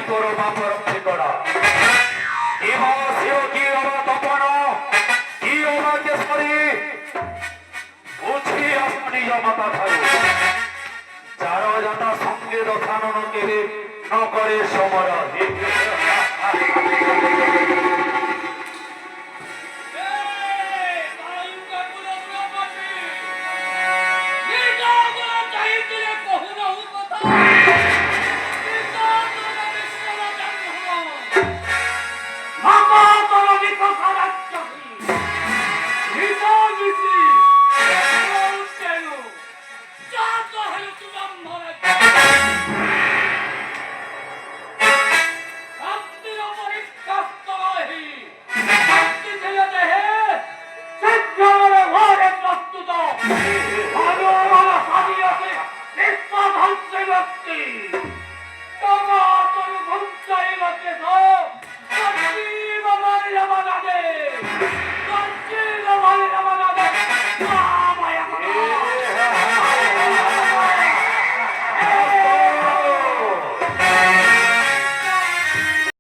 তোর বাপর ঠিকরা ইমা শিব কি অবা তপন কি অবা কেশরী বুঝি আপনি মাতা ধারু যার যাতা সঙ্গে দথানন কেহে ন করে সমর